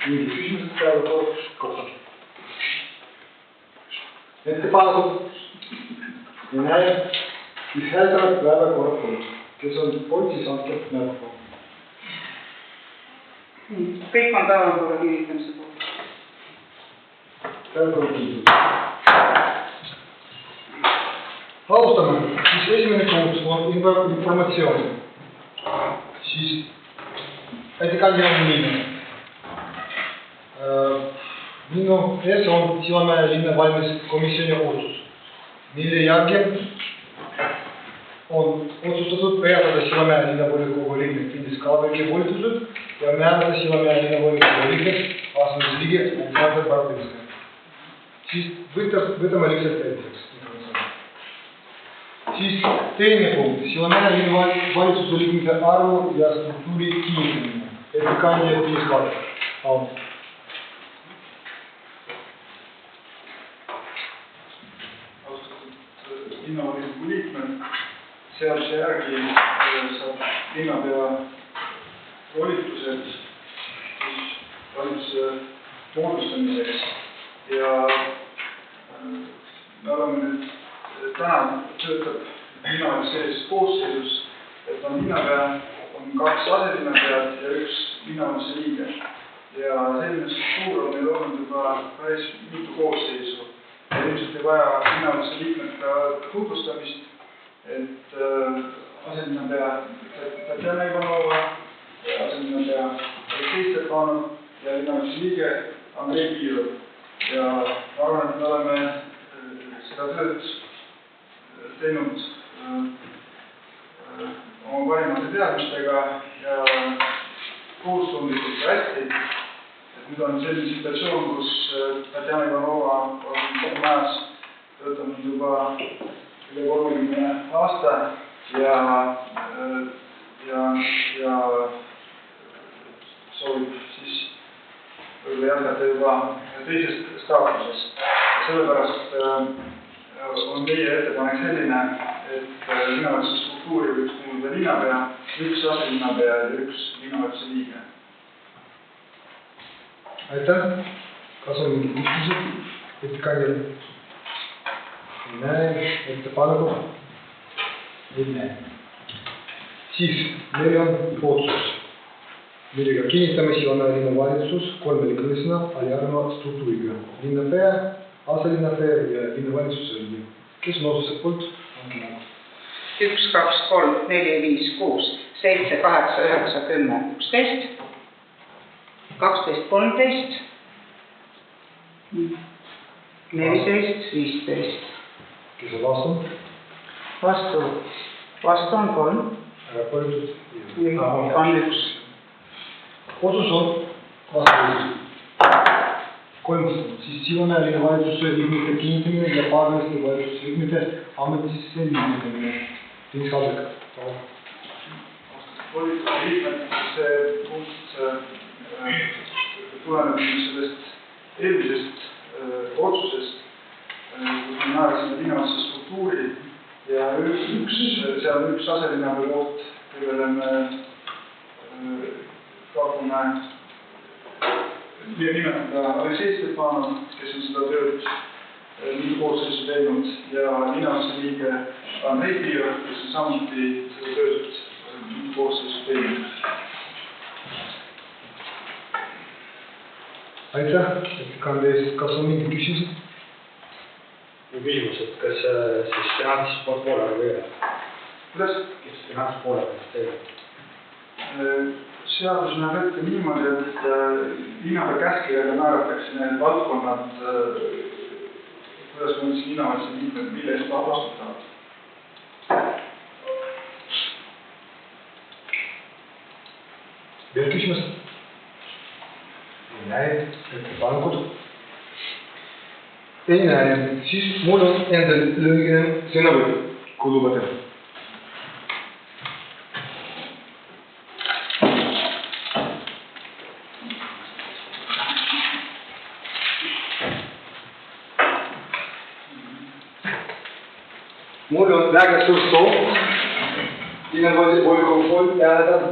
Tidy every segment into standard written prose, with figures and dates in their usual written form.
mingid küsimused päevakorra kohta. Ettepanekud ei näe, siis hääldame päevakorra poolt. Kes on poolt, siis andke märku. Kõik on päevakorra kinnitamise poolt. Päevakorra kinnitamise. Alustame. Siis esimene punkt on informatsioon. Siis ettekandja on Niina. Minu ees on Sillamäe linna valimiskomisjoni otsus, mille järgi on otsustatud peatada Sillamäe linnavolikogu liikmed Findis Kalabeki volitused ja määrata Sillamäe linnavolikogu liikmed Asendus Liige Aleksandr Bartinska. Siis võtame lihtsalt ette. Siis teine punkt, Sillamäe linna valitsuse liikmete arvu ja struktuuri kinnitamine. Ettekandja Findis Kalabek. Linnavolikogu liikmed, seaduse järgi saab linnapea volitused valitsuse moodustamiseks ja me oleme nüüd täna töötab linnavalitsuse sellises koosseisus, et on linnapea, on 2 aselinnapead ja 1 linnavalitsuse liige ja selline struktuur on meil olnud juba päris mitu koosseisu. Ilmselt ei vaja linnavalitsuse liikmete tutvustamist, et aselinapea Tatjana Ivanova, aselinapea Aleksei Stepanov ja linnavalitsuse liige Andrei Piirov. Ja ma arvan, et me oleme seda tööd teinud oma parimate teadmistega ja kohustundlikult hästi. Nüüd on selline situatsioon, kus Tatjana Ivanova on kogu majas töötanud juba üle 30 aasta ja soovib siis võib-olla jätkata juba teises staatuses. Sellepärast on meie ettepanek selline, et linnavalitsuse struktuuri võiks kuuluda linnapea, 1 aselinnapea ja 1 linnavalitsuse liige. Aitäh. Kas on mingid küsimused ettekandjale? Ei näe. Ettepaneku? Ei näe. Siis meil on otsus, millega kinnitame Sillamäe linnavalitsus 3-liikmelisena aljarva struktuuriga. Linnapea, aselinnapea ja linnavalitsuse liige. Kes on otsuse poolt? 1, 2, 3, 4, 5, 6, 7, 8, 9, 10, 11. 12, 13, 14, 15. Kes on vastu? Vastu on 3. Erapooletud? On 1. Otsus on vastu. 3. Siis Sillamäe linnavalitsuse liikmete kinnitamine ja Paagalisti valitsuse liikmete ametisse nimetamine. Findis Kalabek. Volikogu liikmed, see punkt tuleneb sellest eelmisest otsusest, kus me määrasime linnavalitsuse struktuuri ja seal on 1 aselinnapea koht, kellele me pakume nimetada Aleksei Stepanov, kes on seda tööd mitu koosseisu teinud ja linnavalitsuse liige Andrei Piirov, kes on samuti seda tööd mitu koosseisu teinud. Aitäh, ettekande eest. Kas on mingid küsimused? Küsimus, et kas siis finantspoole või ei ole? Kuidas? Kes finantspoole või teile? Seadus näeb ette niimoodi, et linnapea käskkirjaga määratakse need valdkonnad, kuidas mõtlesin linnavalitsuse liikmed, mille eest vastutavad. Veel küsimus? Ei näe. Ettepanekud? Ei näe. Siis mul on endal lühikene sõnavõtt, kui lubate. Mul on väga suur soov linnavolikogu poolt hääletada.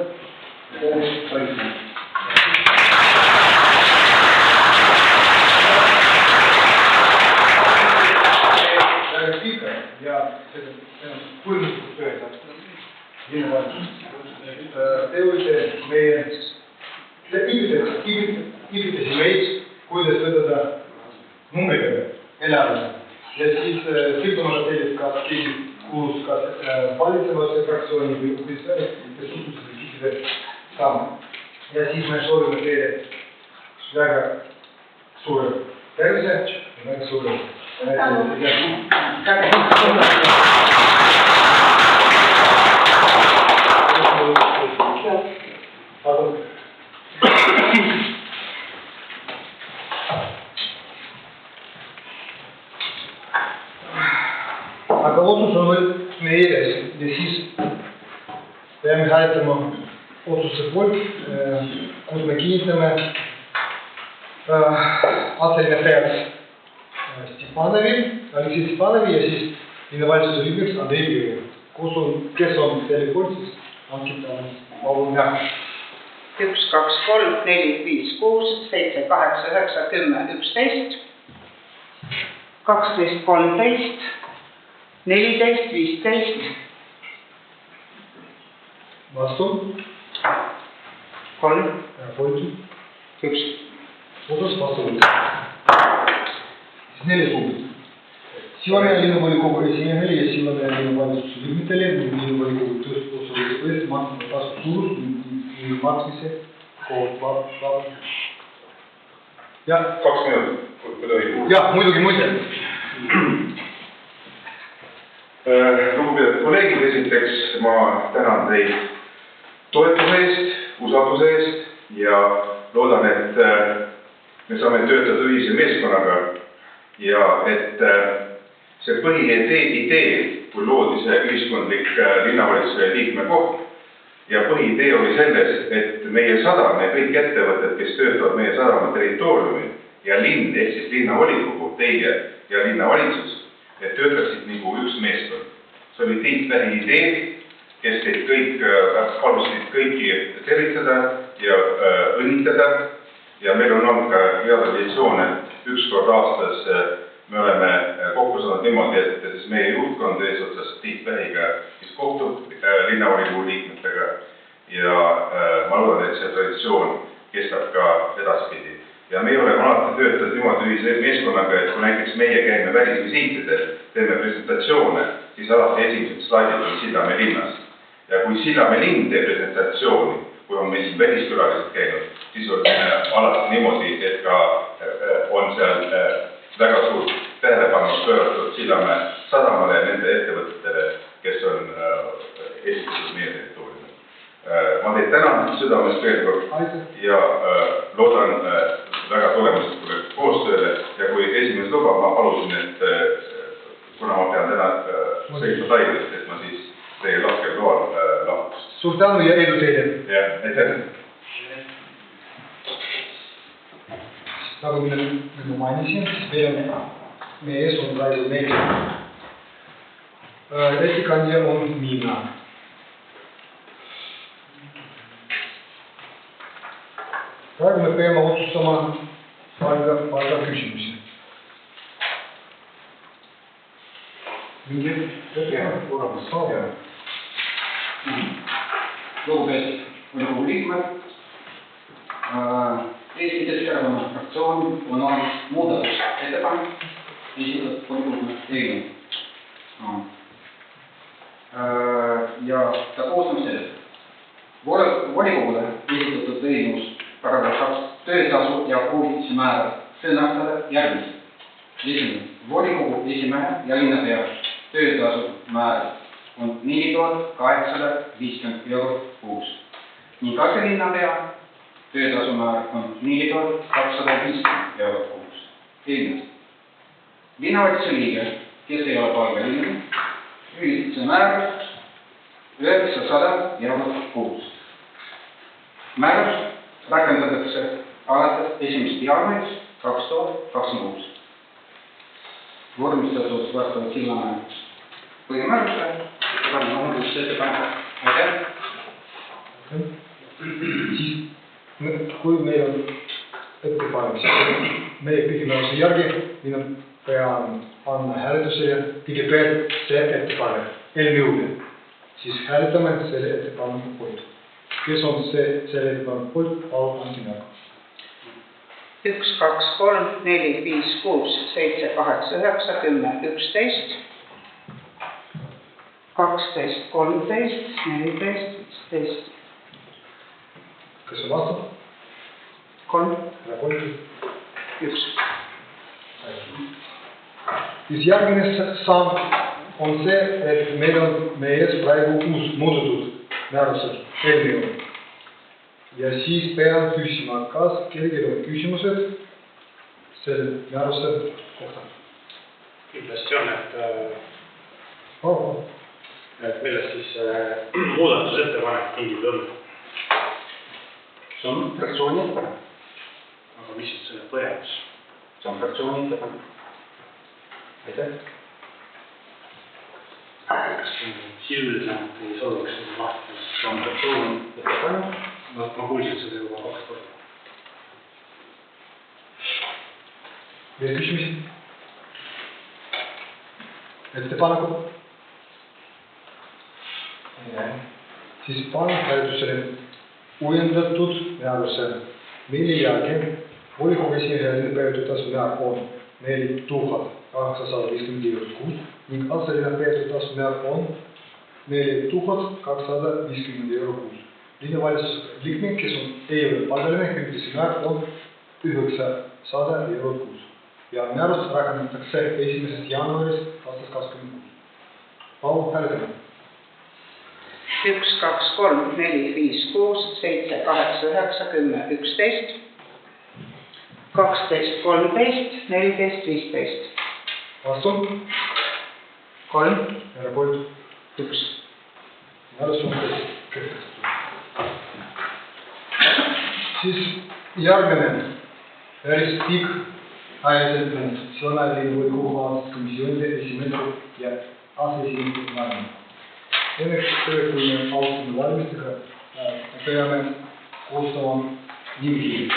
põhimõtteliselt töötab. Linnavalitsus. Te olite meie, te kiibitasime meid, kuidas võtada numbritega, eelarvega. Ja siis sõltumata teilest, kas keegi kuulus kas valitsevasse fraktsiooni või opositsiooni, kes suhtusid kõikide saama. Ja siis me soovime teile väga suure tervise ja väga suure aga otsus on meie ees ja siis peame hääletama otsuse poolt, kus me kinnitame aselinnapeaks Aleksei Stepanovi ja siis linnavalitsuse liikmeks Andrei Jõev. Kes on selle poolt, siis andkita palun jah. 1, 2, 3, 4, 5, 6, 7, 8, 9, 10, 11, 12, 13, 14, 15. Vastu. 3. Poolt. 1. Otsus vastu võtta. Siis 4 punkt. Sillamäe linnavolikogu esimehele ja Sillamäe linnavalitsuse liikmetele ning linnavolikogu tööstusosaluse eest maksmata tasu suurus ning maksmise kohta. Jah. 2 minutit, kui tohib. Jah, muidugi. Lugupeetud kolleegid, esiteks ma tänan teid toetuse eest, usalduse eest ja loodan, et me saame töötada ühise meeskonnaga ja et see põhiidee, kui loodi see ühiskondlik linnavalitsuse liikme koht ja põhiidee oli selles, et meie sadam ja kõik ettevõtted, kes töötavad meie sadama territooriumil ja linn ehk siis linnavolikogu, teie ja linnavalitsus, et töötaksid nagu üks meeskond. See oli Tiit Vähi idee, kes teid kõik palusid kõiki tervitada ja õnnitleda ja meil on olnud ka hea traditsioon, et 1 kord aastas me oleme kokku saanud niimoodi, et siis meie juhtkond eesotsas Tiit Vähiga siis kohtub linnavolikogu liikmetega ja ma loodan, et see traditsioon kestab ka edaspidi. Ja me oleme alati töötanud niimoodi ühise meeskonnaga, et kui näiteks meie käime välisvisiitidel, teeme presentatsioone, siis alati esimesed slaidid on Sillamäe linnast. Ja kui Sillamäe linn teeb presentatsiooni, kui on meil siin väliskülalised käinud, siis on alati niimoodi, et ka on seal väga suurt tähelepanu pööratud Sillamäe sadamale ja nende ettevõtetele, kes on esitatud meie territooriumil. Ma teid tänan südamest veel kord ja loodan väga tulemuslikule koostööle ja kui esimees lubab, ma palusin, et kuna ma pean täna sõitma Tallinnast, et ma siis teie lahkel loal lahkuks. Suur tänu ja edu teile! Jah, aitäh! Nagu ma mainisin, siis meie ees on praegu meil ettekandja on mina. Praegu me peame otsustama palga küsimusi. Lugupeetud volikogu liikmed, Eesti Keskerakonna fraktsioon on olnud muudatusettepanek esitatud volikogu eelnõu. Ja ta koosneb sellest. Volikogule esitatud eelnõus paragrahv 2 töötasu ja huvituse määrad sõnastada järgmist. Esimene, volikogu esimehe ja linnapea töötasu määrad on 4850 eurot kuus ning aselinnapea töötasu määr on 4250 eurot kuus. Teine, linnavalitsuse liige, kes ei ole palgaline, hüvitise määr 900 eurot kuus. Määrus rakendatakse alates 1. jaanuarist 2026. Vormistatud vastavalt Sillamäe põhimäärusele, aitäh! Siis, kui meil on ettepanek, siis meie põhimääruse järgi mina pean panna hääletusele kõigepealt see ettepanek. eelnõule, siis hääletame selle ettepaneku poolt. Kes on selle ettepaneku poolt, palun andke märku. 1, 2, 3, 4, 5, 6, 7, 8, 9, 10, 11, 12, 13, 14, 15. Kes on vastu? 3, Erapooletud? 1. Siis järgmine samm on see, et meil on meie ees praegu uus muudetud määruse eelnõu. Ja siis pean küsima, kas kellelgi on küsimused selle määruse kohta. Kindlasti on, et millest siis muudatusettepanek tingitud on. See on fraktsiooni ettepanek. Aga mis on selle põhjendus? See on fraktsiooni ettepanek. Aitäh. Kas sisuliselt ei sooviks lahti? See on fraktsiooni ettepanek. Ma kuulsin seda juba 2 korda. Veel küsimusi? Ettepanekud? Siis panen hääletusele uuendatud määruse, mille järgi volikogu esimehe päevitustasu määr on 4850 € kuus ning aastaline päevitustasu määr on 4250 € kuus. Linnavalitsuse liikmed, kes ei ole palgaline, hüvitise määr on 900 € kuus. Ja määrus rakendatakse 1. jaanuarist 2026. Palun hääletame. 1, 2, 3, 4, 5, 6, 7, 8, 9, 10, 11, 12, 13, 14, 15. Vastu? 3, Erapooletud? 1. Määrus on kehtestatud. Siis järgmine päris pikk ajaliselt muud. Sillamäe volikogu vaatast komisjonide esimene ja aseesimeeste valimine. Enne kui me alustame valimistega, peame koostama nimekirja.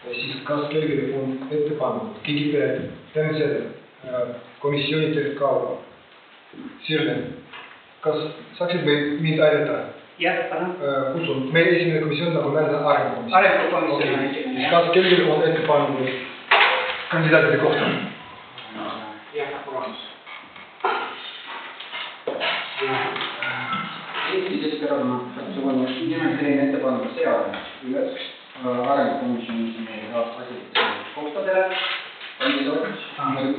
Ja siis kas kellelgi on ettepanekud, kõigepealt teeme seda komisjonide kaupa. Sirle, kas saaksid mind aidata? Jah, palun. Kutsun, meie esimene komisjon nagu määrada arengukomisjon. Arengukomisjon on esimene, jah. Kas kellelgi on ettepanekud kandidaatide kohta? Jah, vabandust. Eesti Keskerakonna fraktsiooni nimel teen ettepaneku seada üles arengukomisjoni kohtadele kandidaadid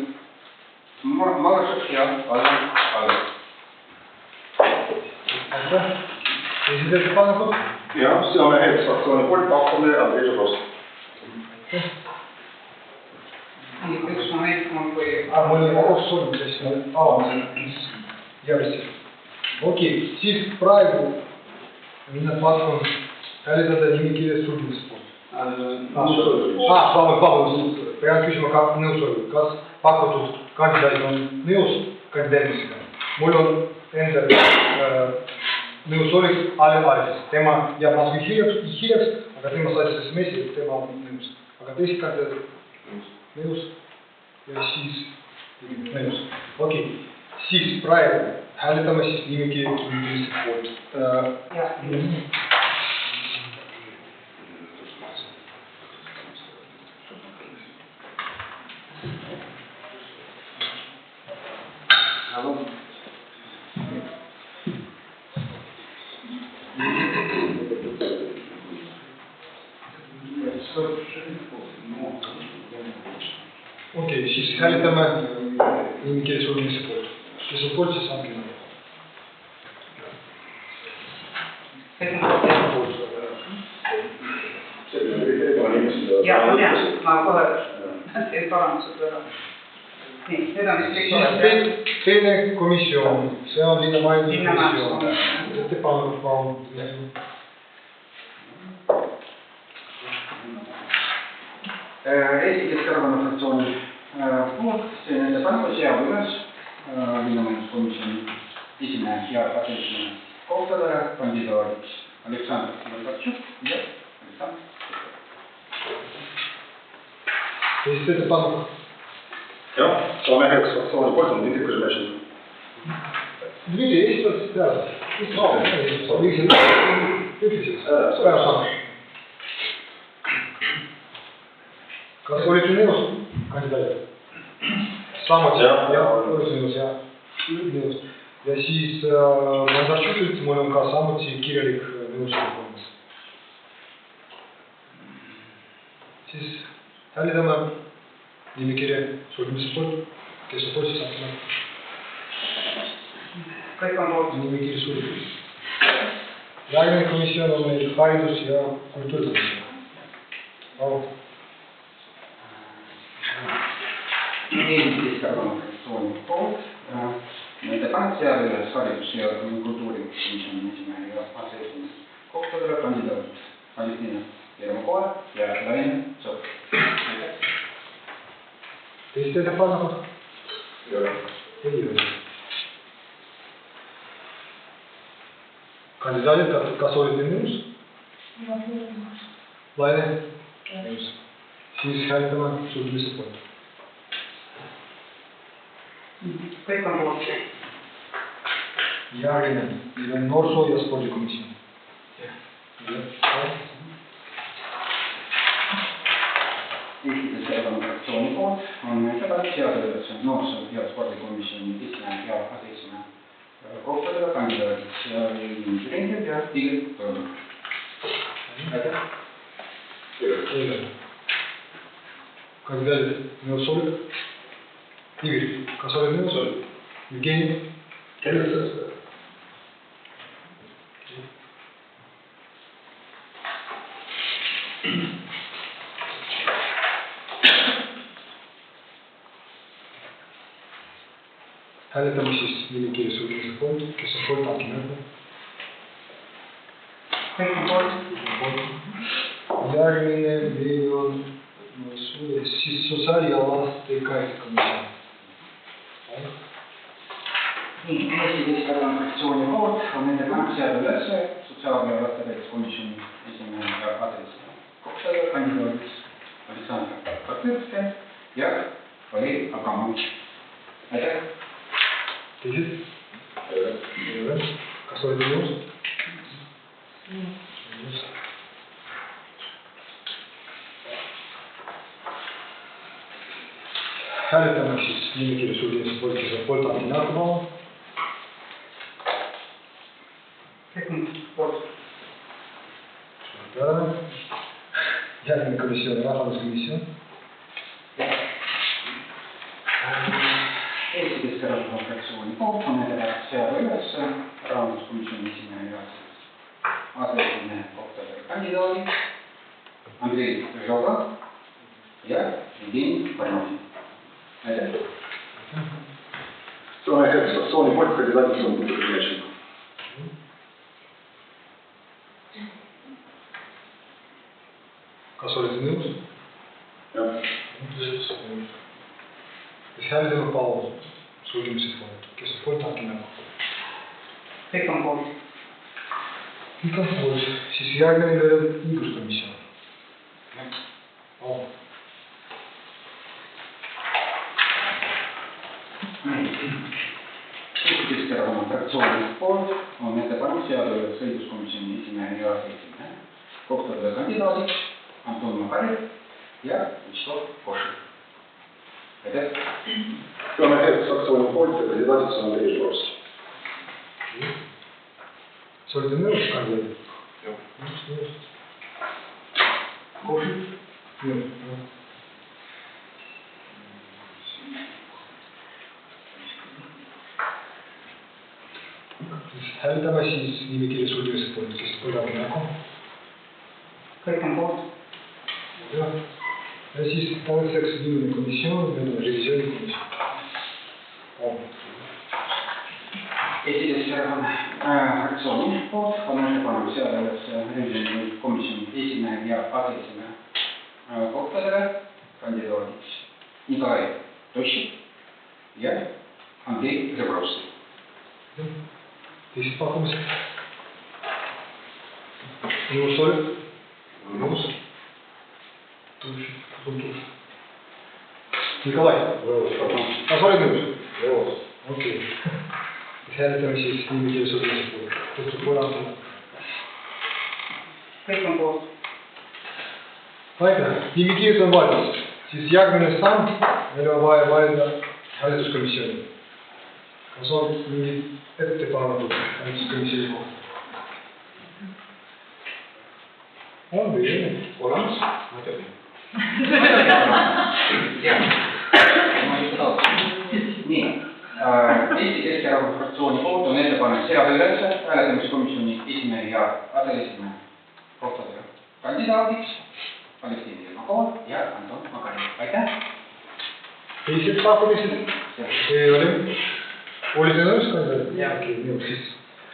Margus ja Kalle. Aitäh. Teised ettepanekud? jah, Sillamäe fraktsiooni poolt pakkume Andrei Žukovski. Nii, üks moment mul kui... Mul oli sorry, sest avamisel järjest. Okei, siis praegu mina pakun hääletada nimekirja sulgemise poolt. Vabandust, pean küsima ka nõusolekut. Kas pakutud kandidaadid on nõus kandidaadimisega? Mul on endal nõusolek Alesest. Tema jääb natuke hiljaks, aga tema saatis SMS-i, et tema on nõus. Aga teised kandidaadid nõus ja siis nõus. Okei, siis praegu hääletame siis nimekirja sulgemise poolt. Jah. Okei, siis hääletame nimekirja sulgemise poolt. Kes on poolt, siis andke nõu. Ja, on hea, ma kohe teen parandused ära. Nii, need on vist kõik olemas. Teine komisjon, see on Linnamaja komisjon. komisjon. Ettepanekud palun. Eesti Keskerakonna fraktsiooni poolt teen ettepaneku seada üles linnamajanduskomisjoni esimehe ja aseesimehe kohtadele kandidaadiks Aleksandr Margatšuk ja Aleksandr. Teised ettepanekud? jah, Sillamäe fraktsiooni poolt on Indrek Žemešin. Dmitri, esitad peale? Kas olete nõus, kandidaadid? Samuti, jah, olete nõus, jah. Nõus. Ja siis Mazartšukilt mul on ka samuti kirjalik nõusolek olemas. Siis hääletame nimekirja sulgemise poolt, kes on poolt, siis hakkame. Kõik on poolt. Nimekiri sulgemise. Järgmine komisjon on meil haridus- ja kultuurikomisjon. Palun. Eesti Keskerakonna fraktsiooni poolt nende kandidaadi üles haridus- ja kultuurikomisjoni esimehe ja aseesimehe kohtadele kandidaadid Valentina Jermakoe ja Laine Sokk. Teiste ettepanekud? Ei ole. Ei ole. Kandidaadid, kas olete nõus? Laine? Nõus. Siis hääletame sulgemise poolt. Kõik on poolt. Järgmine, meil on noorsoo- ja spordikomisjon. Eesti Keskerakonna fraktsiooni poolt on ettepanek seada üles noorsoo- ja spordikomisjoni esimehe ja aseesimehe kohtadele kandidaadid Jüringer ja Igor Tõnu. Aitäh! Ei ole. Kandidaadid, nõusolek? Igor, kas oled nõusolek? Jevgeni? Hääletame siis nimekirja sulgemise poolt, kes on poolt, andke märku. Kõik on poolt. Järgmine meil on siis sotsiaal- ja lastekaitsekomisjon. Eesti Keskerakonna fraktsiooni poolt on ettepanek seada üles sotsiaal- ja lastekaitsekomisjoni esimehe ja aseesimehe kohtadele kandidaadid Aleksandr Kartõrske ja Valeri Akamovitš. Aitäh! Teised? Ei ole. Kas olete nõus? Nõus. Hääletame siis nimekirja sulgemise poolt, kes on poolt, andke märku palun. Kõik on poolt. Peale. Järgmine komisjon on rahanduskomisjon. Eesti Keskerakonna fraktsiooni poolt on ettepanek seada üles rahanduskomisjoni esimehe ja aseesimehe kohtadele kandidaadid Andrei Žoga ja Evgeni Barnovin. Aitäh! Suomen fraktsiooni poolt kandidaadiks on Putukescu. Kas olete nõus? Jah. Siis hääletame palun sulgemise poolt, kes on poolt, andke märku. Kõik on poolt. Kõik on poolt, siis järgmine veel on õiguskomisjon. Palun. Eesti Keskerakonna fraktsiooni poolt on ettepanek seada üles õiguskomisjoni esimehe ja aseesimehe kohtadele kandidaadiks Anton Makari ja Vячеslav Košin. Aitäh! Suomen fraktsiooni poolt ja kandidaadiks on Andrei Žurovski. Sa olete nõus, kandidaadid? Jah. Nõus. Košin? Nõus. Hääletame siis nimekirja sulgemise poolt, kes poolt, andke märku. Kõik on poolt. Jah. Ja siis tänaseks viimane komisjon, meil on revisjonikomisjon. Eesti Keskerakonna fraktsiooni poolt on ettepanek seada üles revisjonikomisjoni esimehe ja aseesimehe kohtadele kandidaadiks Nikolai Tošik ja Andrei Žebrovski. Teised pakkumised? Nõusolek? Nõus. Nikolai? Nõus. Kas oled nõus? Nõus. Okei. hääletame siis nimekirja sobimise poolt. Kutsuge korraldama. Kõik on poolt. Aitäh, nimekirjad on valmis. Siis järgmine samm, meil on vaja valida hariduskomisjoni. Kas on mingid ettepanekud hariduskomisjoni kohta? On või ei? Olemas? Muidugi. Jah. Nii. Eesti Keskerakonna fraktsiooni poolt on ettepanek seada üles hääletamiskomisjoni esimehe ja aseesimehe kohtadega kandidaadiks Valentin Jelmakov ja Anton Makarjev. Aitäh! Teised pakkumised? Ei ole. Olite nõus kandidaat? Jah. Okei, nõus siis.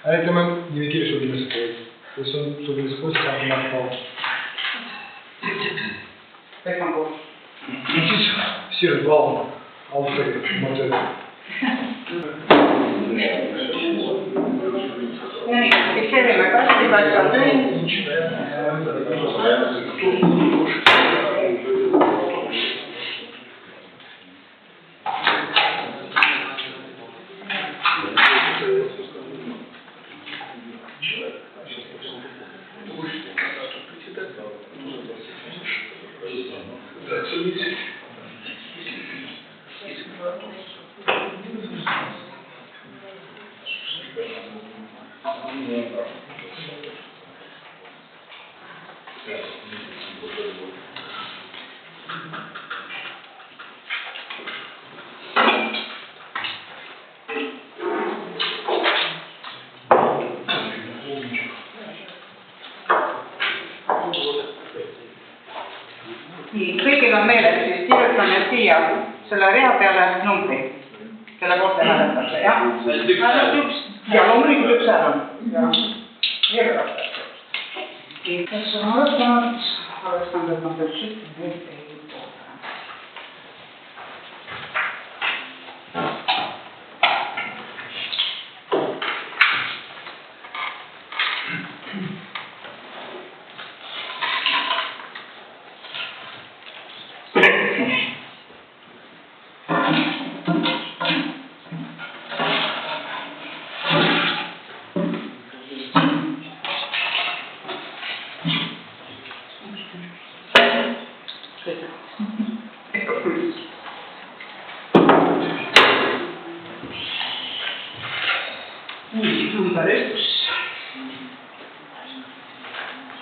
Hääletame nimekirja sobimise poolt. Kes on sobimise poolt, saab Marko. Kõik on poolt. Siis Siret Valma, autori, oma tööd. Nii, fikseerime kasti, kas on tüün. Nii, kõigil on meeles, siis kirjutame siia selle rea peale numbri, kelle poolt te hääletate, jah? Ainult üks. Ja loomulikult üks hääl on. Nii, kes on arvestanud, arvestanud, et on veel šütt, nüüd ei poole.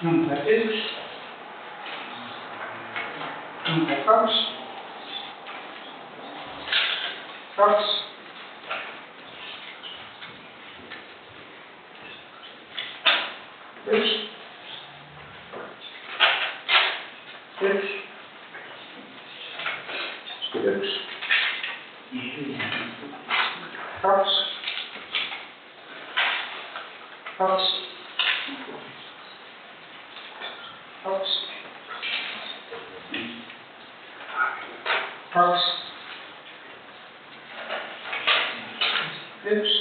Number üks. Number kaks. Kaks. Üks. Üks. Üks. Kaks. Kaks. Kaks. Kaks. Üks.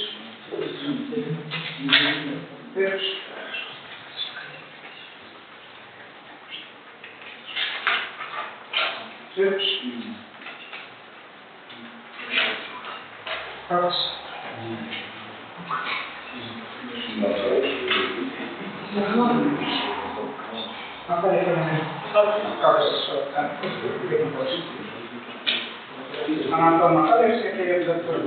Üks. Üks. Kaks. Anton Makarjev, kes kirjutatud.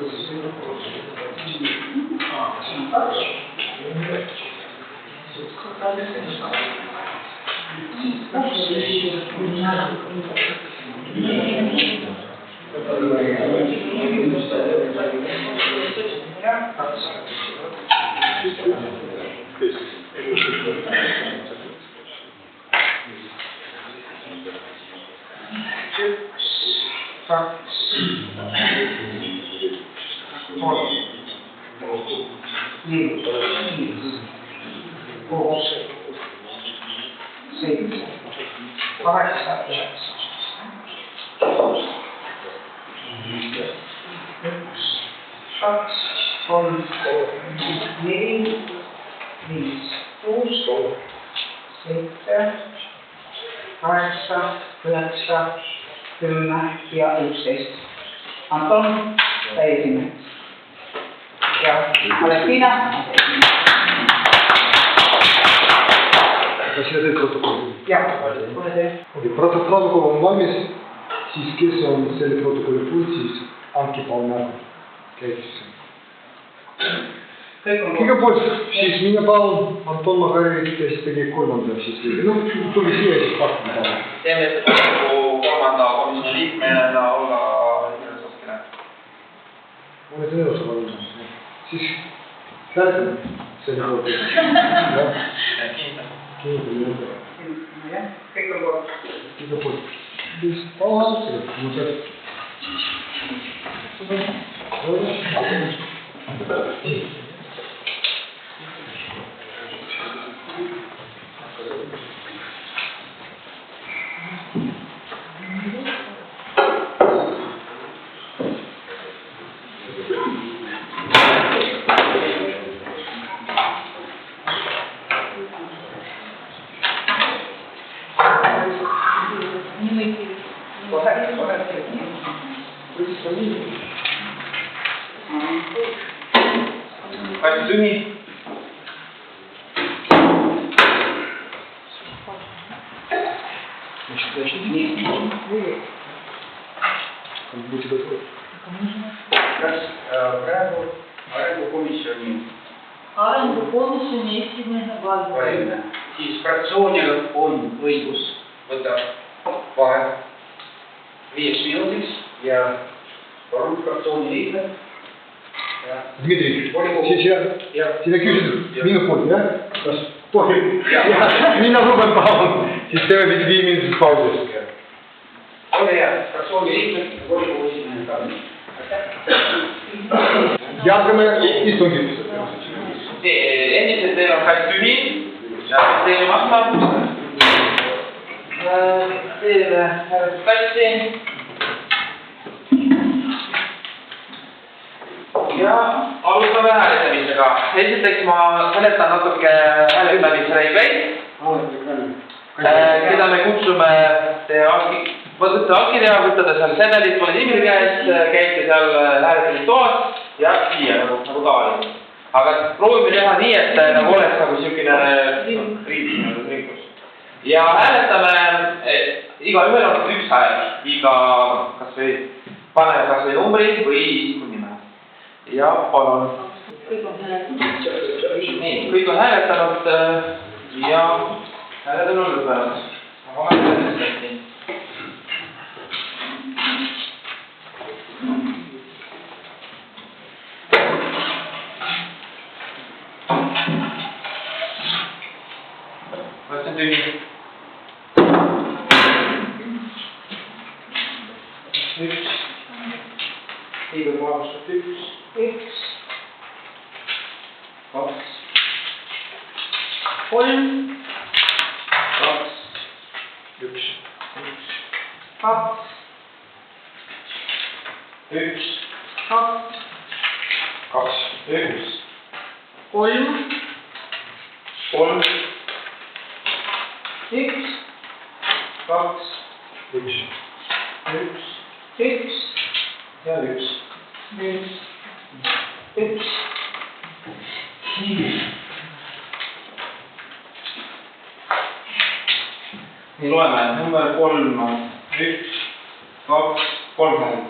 Ja 11. Anton, täiesimees. ja Valentina. Kas sina teed protokolli? Jah, ole see. Okei, protokoll on valmis, siis kes on selle protokolli poolt, siis andke palun märku. Käitusse. Kõigepealt siis mine palun, Anton Mahari, kes tegi kolmanda siis liige. No, tuli siia siis pakkuda palun. Teeme ettepaneku kolmanda komisjoni liikmena olla Soskile. Olete nõus palun. Siis hääletame selle poolt. Kinnitame nende. Jah, kõik on poolt. Kõigepealt. Siis palun, muutused. Kasti tühi. Kas praegu arengukomisjoni esimehe valimine, siis fraktsioonil on õigus võtta vahe 5 minutiks ja palun fraktsiooni liikmed. Dmitri, siis sina küsid minu poolt, jah? Kas tohib? Mina luban palun, siis teeme 5 minutit pausist. Ole hea, fraktsiooni liikmed, volikogu esimehe ka. Jätkame istungit. Endiselt teil on kast tühi ja teil on vasta. Teile hääletuskasti. Ja alustame hääletamisega. Esiteks ma seletan natuke hääletamisreegleid. Keda me kutsume võtate akid ja võtate seal sedelid pole nimri käes, käite seal hääletamistoas ja siia nagu tavaliselt. Aga proovime teha nii, et nagu oleks nagu siukene ringus. Ja hääletame, igaühel on üks hääl, paneme kas või numbri või isiku nime. Ja palun. Nii, kõik on hääletanud ja hääled on lõppenud. Võtsin tühi. Üks. Igor Maavustab üks. Kaks. Kolm. Kaks. Üks. Kaks. Üks. Kaks. Kaks. Üks. Kolm. Kolm. Üks. Kaks. Üks. Üks. Üks. Ja üks. Üks. Üks. Nii loeme, number 3 on 1, 2, 3 hääl.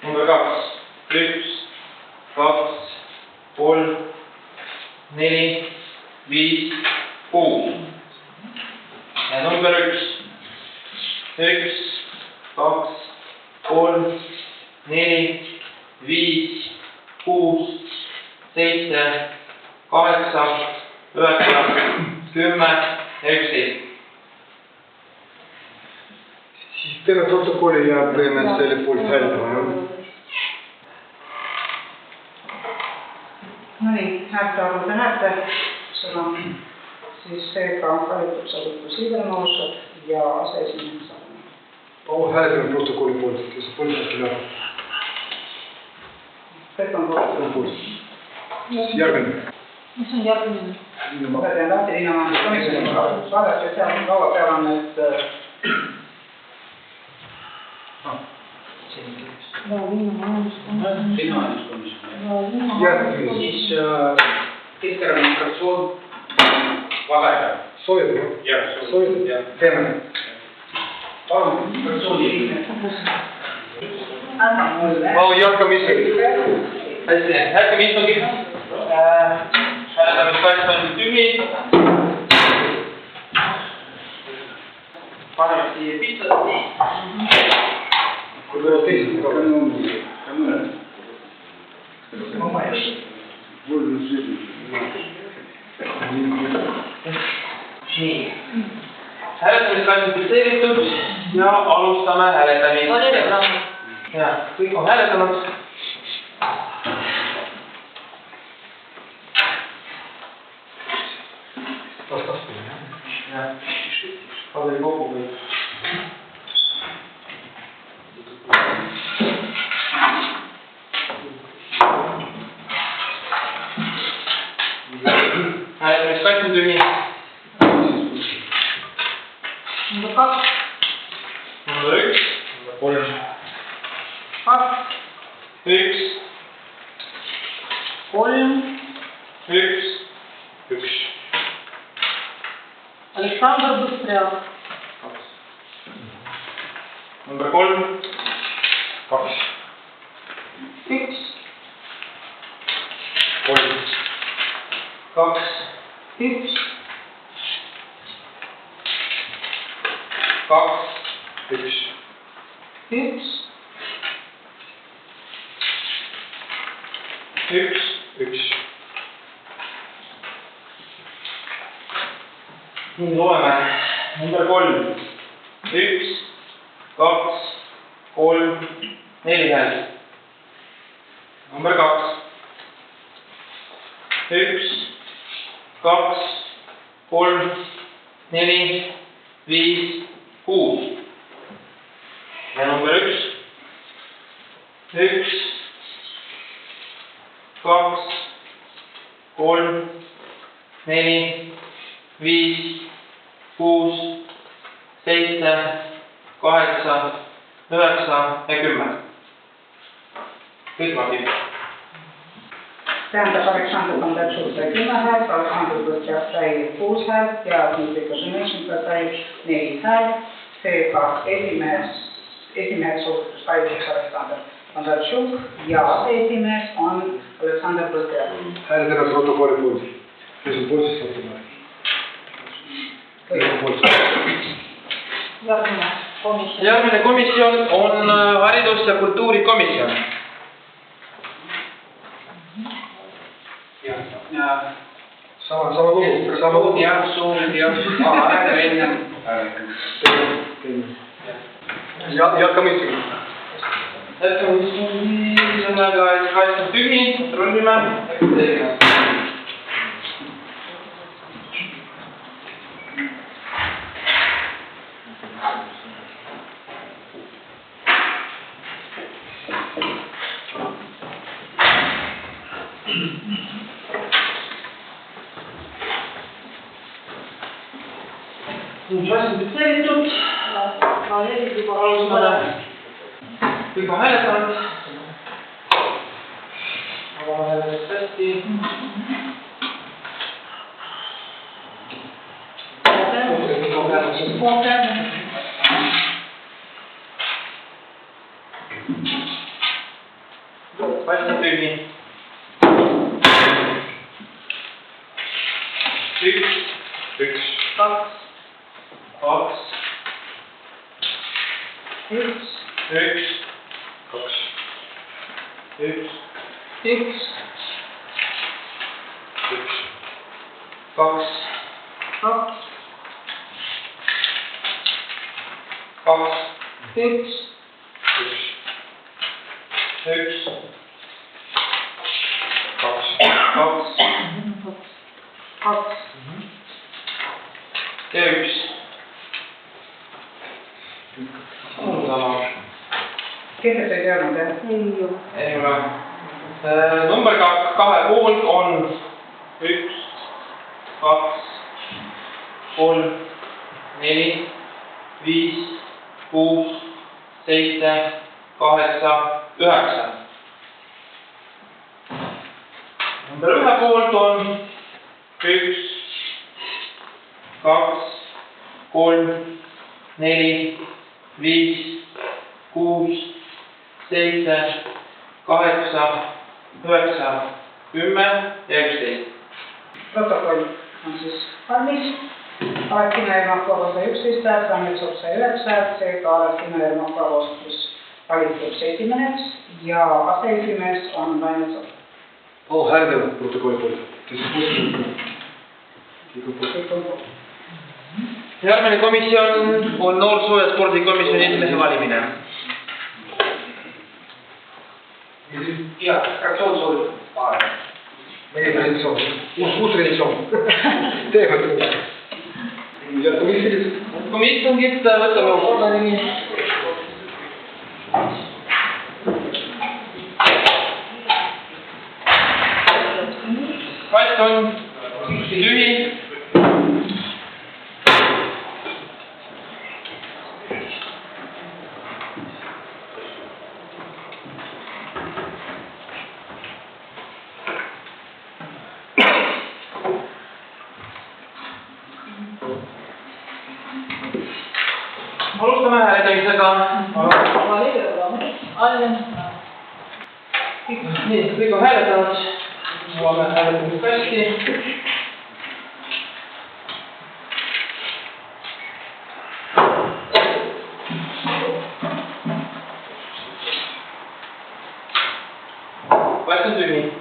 Number 2, 1, 2, 3, 4, 5, 6. Ja number 1, 1, 2, 3, 4, 5, 6, 7, 8, 9, 10 ja 11. Siis teeme protokolli ja teeme selle poolt hääletama. No nii, häälte arvu te näete, seda siis seega valitud saadud Siidermausad ja aseesimehed saadud. Palun hääletame protokolli poolt, kes on poolt äkki läheb. Kõik on poolt. Siis järgmine. Mis on järgmine? Kohe teen lahti linnamajanduskomisjoni vaadata, et seal laua peal on need linna siis Keskerakonna fraktsioon vaheaega. Soovib, Jah, soovib, teeme. palun fraktsiooni liikmed. Anna mulle. Ma jätkame isegi. hästi, jätkame istungit. Hääletamiskast on tühi. Paneme siia pitsat. Kui tuleb teised, nii. Hääletamiskast on fikseeritud ja alustame hääletamist. Ja, kõik on hääletanud. Ja, paberi kokku kõik. Hääletamiskast on tühi. Number 2. Number 1. Number 3. 2. 1. 3. 1. 1. Александр Быстряк. Number 3. 2. 1. 3. 2. 1. 2. 1. 1. 1. 1. Nii loeme. Number 3. 1, 2, 3, 4 häält. Number 2. 1, 2, 3, 4, 5, 6. Ja number 1. 1, 2, 3, 4, 5, 6, 7, 8, 9 ja 10. Kõik mahib. Tähendab, Aleksandr Bondarchuk sai 10 häält, Aleksandr Bõstjak sai 6 häält ja Dmitri Koženetšenko sai 4 häält. Seega esimeheks osutus valituks Aleksandr Bondarchuk ja aseesimees on Aleksandr Bõstjak. Hääletame protokolli poolt. Kes on poolt, siis võtame. Järgmine komisjon on haridus- ja kultuurikomisjon. Sama lugu. Jah, suur, jah. Aga enne. Jätkame isegi. Jätkame isegi, sellega, et kast on tühi, kontrollime. Kast on fikseeritud. Alustame. Kõik on hääletanud. Avame hääletust hästi. Kast on tühi. 1, 1, 2, 2, 1, 1, 2, 1, 1, 1, 2, 2, 2, 1, 1, 2, ja 1. Keset ei teadnud, jah? Ei ole. Number 2 poolt on 1, 2, 3, 4, 5, 6, 7, 8, 9. Number 1 poolt on 1, 2, 3, 4, 5, 6, 7, 8, 9, 10 ja 11. Protokoll on siis valmis. Alekina Ermakova sai 11 häält, Rammetsopp sai 9 häält, seega Alekina Ermakova osutus valituks esimeheks ja aseesimees on Rammetsopp. Hääletame protokolli poolt. Järgmine komisjon on noorsoo- ja spordikomisjoni esimehe valimine. Ja, fraktsioon soovib vaheaega. Meie traditsioon, uus traditsioon. Teeme seda. Jätkame istungit. Jätkame istungit, võtame korda nimi. Kast on tühi. Alustame hääletamisega. Nii, kõik on hääletanud. Avame hääletamiskasti. Kast on tühi.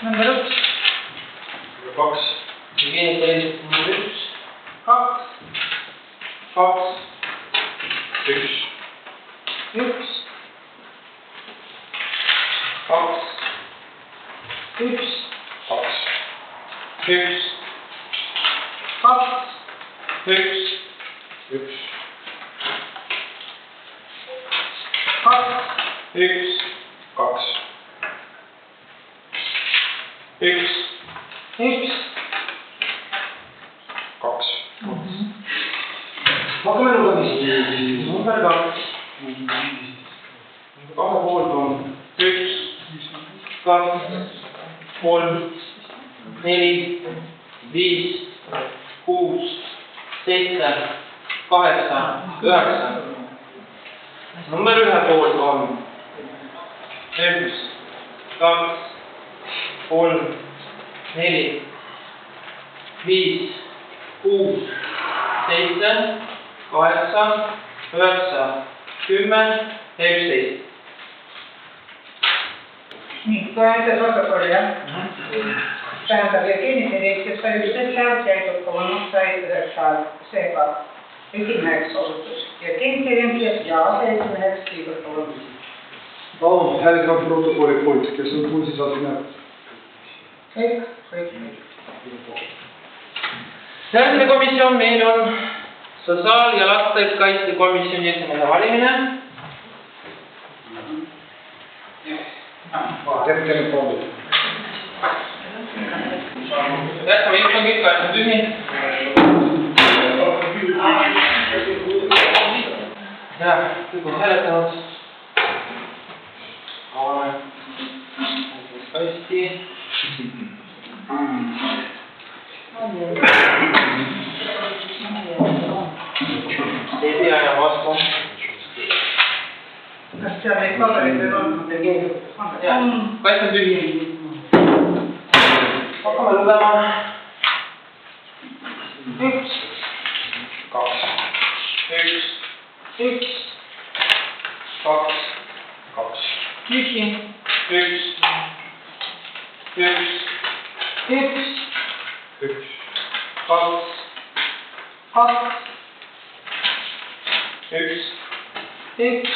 Number 1. 2. Jevgeni Telis, number 1. 2, 2, 1. 1, 2, 1, 1, 2, 1, 1. 2, 1, 2. 1, 1. 2. hakkame lugemist. Number 2. Kahe poolt on 1, 2, 3, 4, 5, 6, 7, 8, 9. Number 1 poolt on 1, 2, 3, 4, 5, 6, 7, 8, 9, 10 ja 11. Nii, loen see protokolli, jah? Tähendab, Jevgeni Telis, kes sai 11 häält, Jaikob Kolonov sai 9 häält, seega esimeheks osutus Jevgeni Telis ja aseesimeheks Igor Kolonov. Palun hääletame protokolli poolt, kes on kursis asemel. Kõik. Järgmine komisjon meil on sotsiaal- ja lastekaitsekomisjoni esimehe valimine. Teeme palun. Jätkame istungit, kast on tühi. Ja, kõik on hääletanud. Avame kasti. Ei pea enam vastu. Kas seal neid pabereid veel on? Kast on tühi. Hakkame lugema. 1, 2. 1, 1, 2, 2. tühi, 1, 1, 1, 1. 2, 2, 1, 1,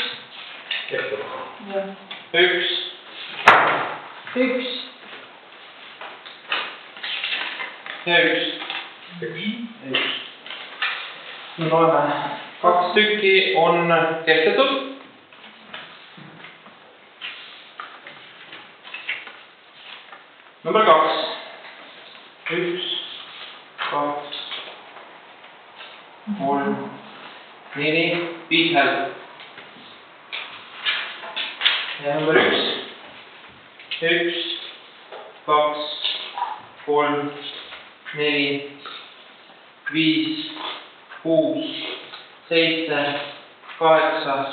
1, 1, ja 1. 1. Nüüd oleme 2 tükki on kehtetud. Number 2. 1, 2, 3, 4, 5 häält. Ja number 1, 2, 3, 4, 5, 6, 7, 8,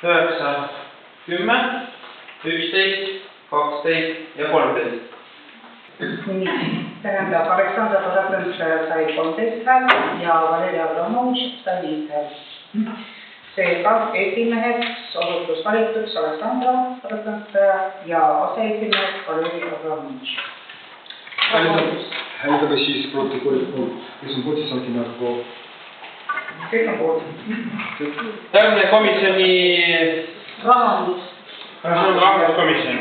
9, 10, 11, 12 ja 13. Tähendab, Aleksandr Padatõns sai 13 häält ja Valeri Abramovitš sai 5 häält. Seega esimeheks osutus valituks Aleksandr Padatõns ja aseesimeheks Valeri Abramovitš. Hääletame siis protokolli poolt, kes on poolt, siis ongi nagu... Kõik on poolt. Järgmine komisjoni... Rahandus. Rahanduskomisjon.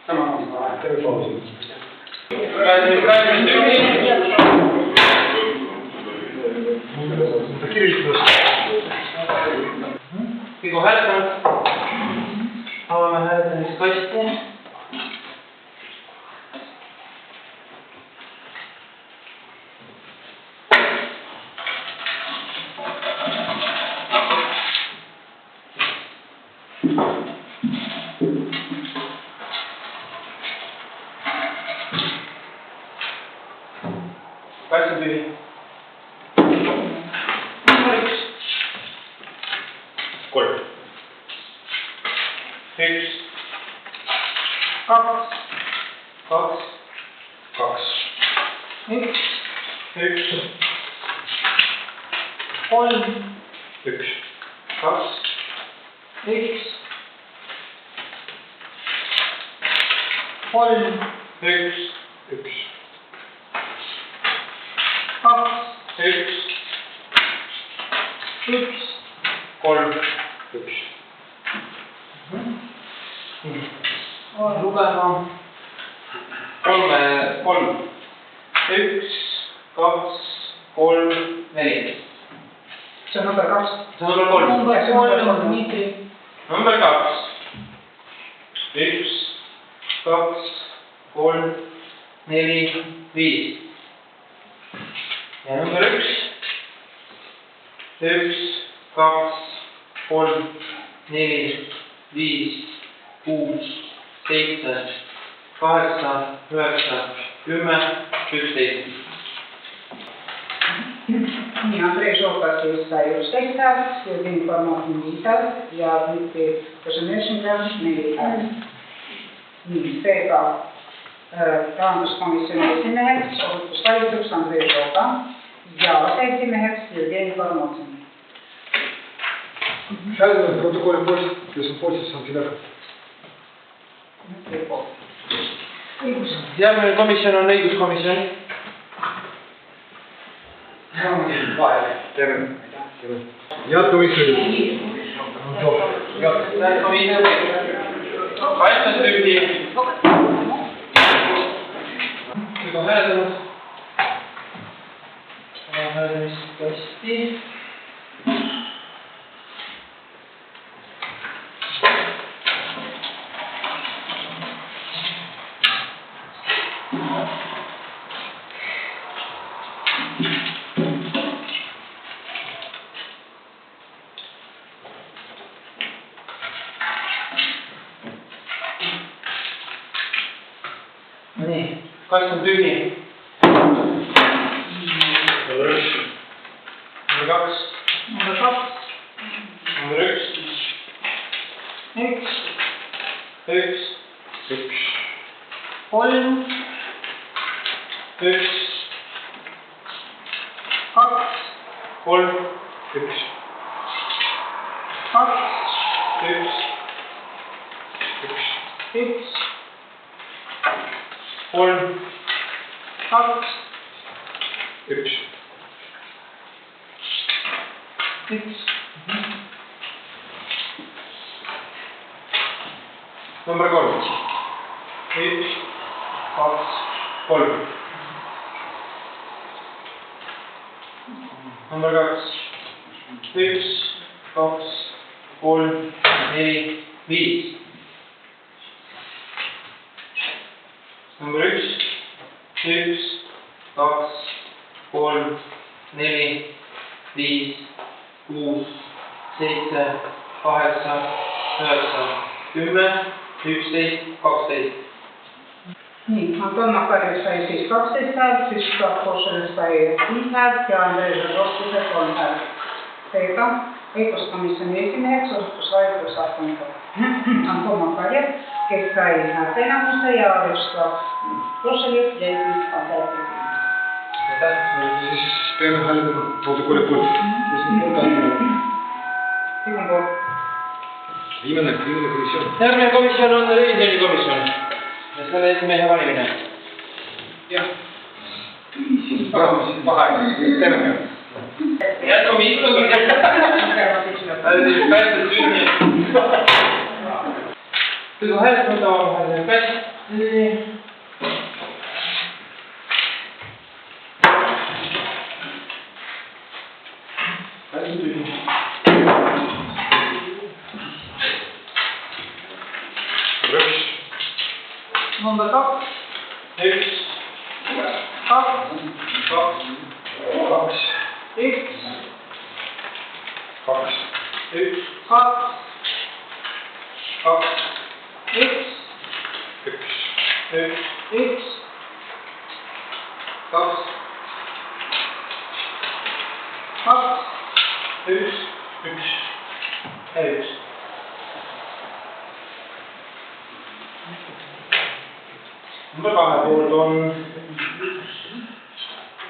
Teeme pausi. Kõik on hääletanud. Avame hääletamiskasti. Kast on tühi. Number 1. 3. 1. 2. 2. 2. 1. 1. 3. 1. 2. X. 3. 1. 1. 2, 1, 1, 3, 1. Lugema. 3, 1, 2, 3, 4. See on number 2. See on number 3. Number 3 on Dmitri. Number 2. 1, 2, 3, 4, 5. Ja number 1, 1, 2, 3, 4, 5, 6, 7, 8, 9, 10, 11. Nii, Andrei Žolkas siis sai 11 häält, Jevgeni Formatin 5 häält ja Dmitri Koženešenko 4 häält. Nii, seega rahanduskomisjoni esimeheks osutus valituks Andrei Žolka ja aseesimeheks Jevgeni Formatin. Hääletame protokolli poolt, kes on poolt, siis ongi lähe. Järgmine komisjon on õiguskomisjon. Teeme. Jätkame istungit. Kaheksa tüüpi. Kõik on hääletanud. Hääletamiskasti. Nii, kast on tühi. Number 1. Number 2. Number 2. Number 1. 1. 1. 1. 3. 1. 2. 3. 1. 2. 1. 1. 3. 2. 1. 1. Number 3. 1, 2, 3. Number 2. 1, 2, 3, 4, 5. Number 1, 1, 2, 3, 4, 5, 6, 7, 8, 9, 10, 11, 12. Nii, Anton Makarius sai siis 12 häält, Süstov Košeles sai 5 häält ja Andrei Žadovskisel 3 häält. Seega õiguskomisjoni esimeheks osutus vaidlusahtuniku Anton Makarius, kes sai häälteenamuse ja Süstov Košeles jäi siis konservatiivne. Siis peame hääletama protokolli poolt. Kes on poolt hääletama? Sigmund poolt. Viimane komisjon. Järgmine komisjon on revisjonikomisjon ja selle esimehe valimine. Jah. Vaheaeg, teeme. Jätkame istungit. Päästed sünni. Kõige hääletamata omavahel päästed. Number 2. 1, 2. 2, 1. 2. 1, 2. 2, 1. 1, 1. 2, 2. 1, 1. Number 2 poolt on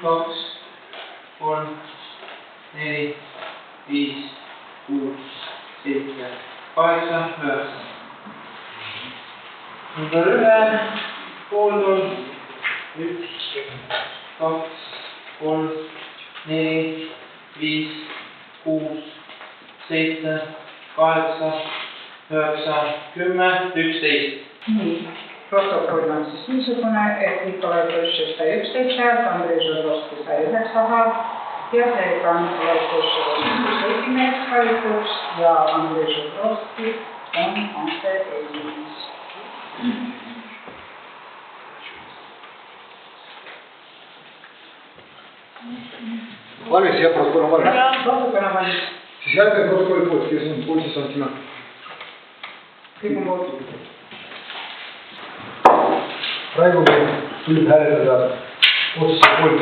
2, 3, 4, 5, 6, 7, 8, 9. Number 1 poolt on 1, 2, 3, 4, 5, 6, 7, 8, 9, 10, 11. Nii, protokoll on siis niisugune, et Nikolai Košev sai 11 häält, Andrei Žadovski sai 9 häält ja seega Nikolai Košev on esimeheks valituks ja Andrei Žadovski on aseesimees. Valmis ja protokoll on valmis. Ja protokoll on valmis. Siis järgmine protokolli poolt, kes on poolt, siis Antina. Kõik on poolt. Praegu meil tuleb hääletada otsuse poolt,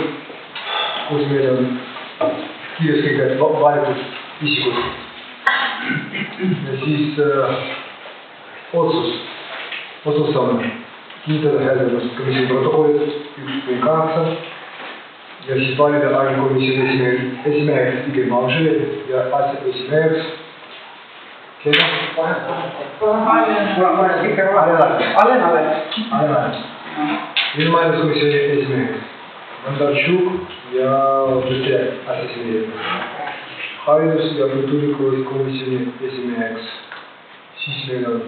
kus meil on kirjas kõige valitud isikud. Ja siis otsustame kinnitada hääletamist komisjoni protokollid 1-8 ja siis valida ainekomisjoni esimeheks Igor Malževi ja aseesimeheks keda? Alen. Ilmaenduskomisjoni esimeheks Bondarchuk ja Peter aseesimees. Haridus- ja kultuurikomisjoni esimeheks. Siis meil on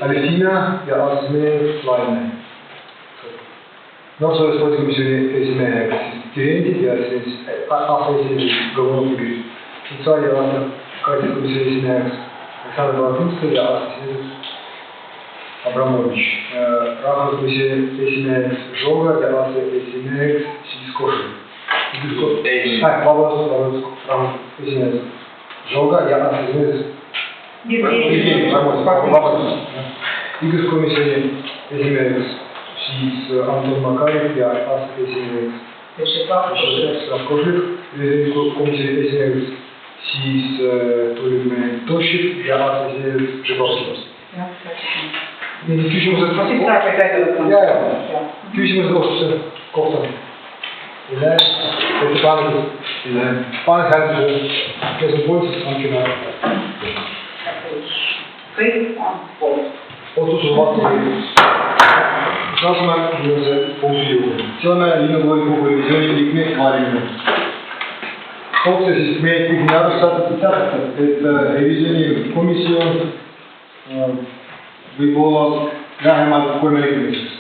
Alefina ja aseesimees Laine. Noorsoosportikomisjoni esimeheks Terendid ja aseesimees Govornik. Sotsiaal- ja kaitsekomisjoni esimeheks Aleksandr Balatinski ja aseesimees Abramovitš. Rahanduskomisjoni esimeheks Žoga ja aseesimeheks siis Košev. Vabandust, esimees Žoga ja aseesimees õiguskomisjoni esimeheks siis Anton Makarius ja aseesimeheks Vячеslav Košev, komisjoni esimeheks siis tuleb meil Tošiv ja aseesimees Žibovski. Mingid küsimused? Ma siis praegu ei täida võtma. Jaa. Küsimused otsuse kohta? Ei näe. Ettepanekud? Ei näe. Panen hääletusele. Kes on poolt, siis andke näe. Kõik on poolt. Otsus on vastu võetud. Asume viimase punkti juurde. Sillamäe linnavolikogu revisjoni liikme valimine. Otse siis meil kõik nii arvestatud, et revisjoni komisjon võib olla vähemalt 3 liikmeliseks.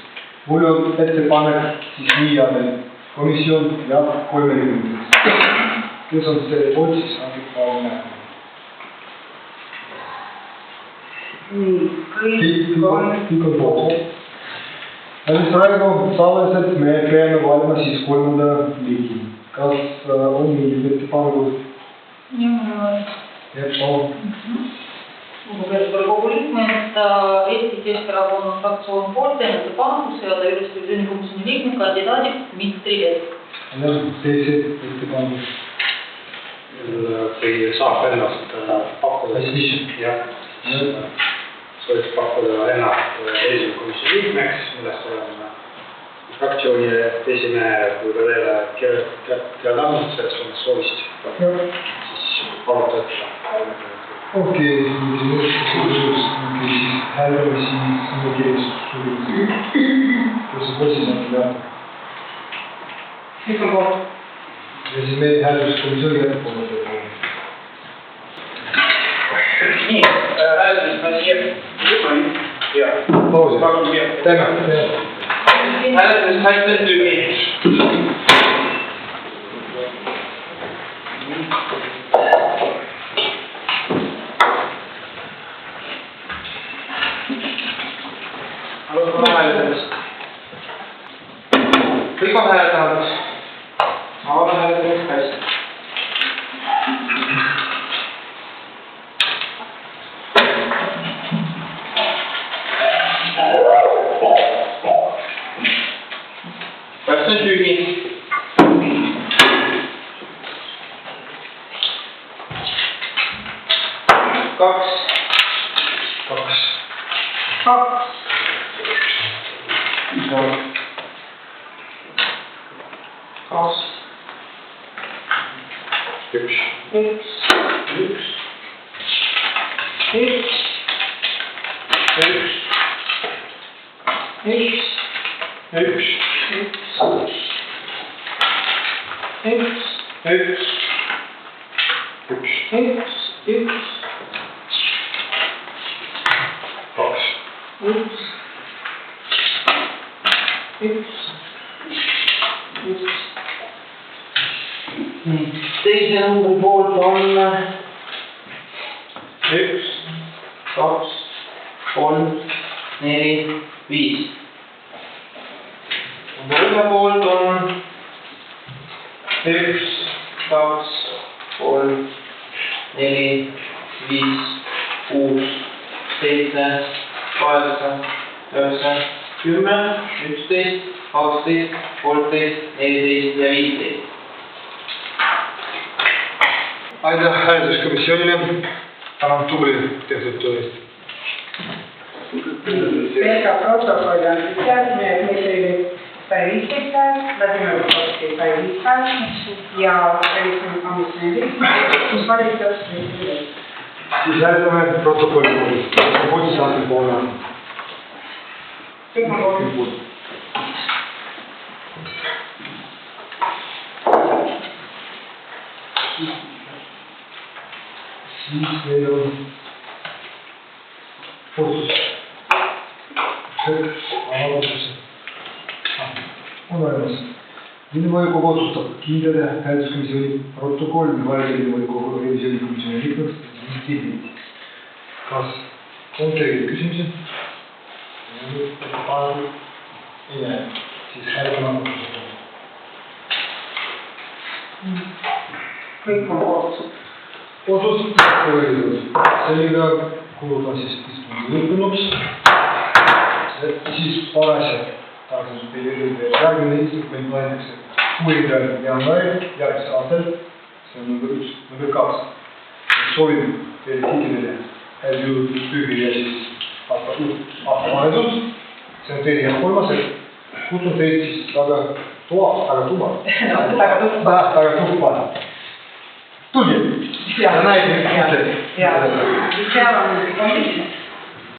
Mul on ettepanek siis nii jääda komisjon ja 3 liikmeliseks. Kes on selle poolt, siis andke palun näha. Nii, kõik on poolt. Ja siis praegu tavaliselt me peame valima siis 3. liigi. kas on mingid ettepanekud? Jah, palun. Lugupeetud Riigikogu liikmed, Eesti Keskerakonna fraktsioon poolt teinud ettepaneku seada üles revisjonikomisjoni liikme kandidaadiks Dmitri Hetk. Teised ettepanekud? Kui saab ennast pakkuda, siis jah, sooviks pakkuda ennast revisjonikomisjoni liikmeks, millest oleme fraktsiooni esimehe kui ka teile kirjad andnud, selles on soovist siis paluda seda. Okei, siis hääldame siis keeles suuliselt. Kes on president ja? Kõik on poolt. Ja siis meie hääldamiskomisjoni jätkuvad. Nii, hääldame siia. Ja. Pausi. Teeme. Hääletus said veel tühi. Alustame hääletamist. Kõik on hääletanud. Avame hääletamist hästi. Kas on tühi? Kaks. Teise numbri poolt on 1, 2, 3, 4, 5. Numbri ühe poolt on 1, 2, 3, 4, 5, 6, 7, 8, 9, 10, 11, 12, 13, 14 ja 15. Aitäh hääletuskomisjonile. Tänan tubli tehtud töö eest. Pelkä protokolli on siis järgmine, että Dmitri sai 15 häält, Vladimir Vysotsky sai 5 häält ja revisjonikomisjoni liikmeks valitud Dmitri Hetk. Siis hääletame protokolli pooltsaatel poole. Kõik on poolt. Siis meil on otsus. On olemas. Linnavolikogu otsustab kiidada hääletuskomisjoni protokolli valida linnavolikogu revisjonikomisjoni liikmeks Dmitri Hetk. Kas on teil küsimusi? Ei näe. Siis hääletame protokolli. Kõik on poolt. Otsus võetud. Sellega kuulutan siis istungi lõppenuks. Siis paar asja tahaksin teile öelda. Järgmine istung meil plaanitakse 6. jaanuaril järgmisel aastal. See on number 1. Number 2. Soovin teile kõigile häid jõudpüügi ja siis aastavahetust. See on teine ja kolmas. Kutsun teid siis taga tuba. Taga tuppa. Tulge. Ja näin. Ja seal on komisjon.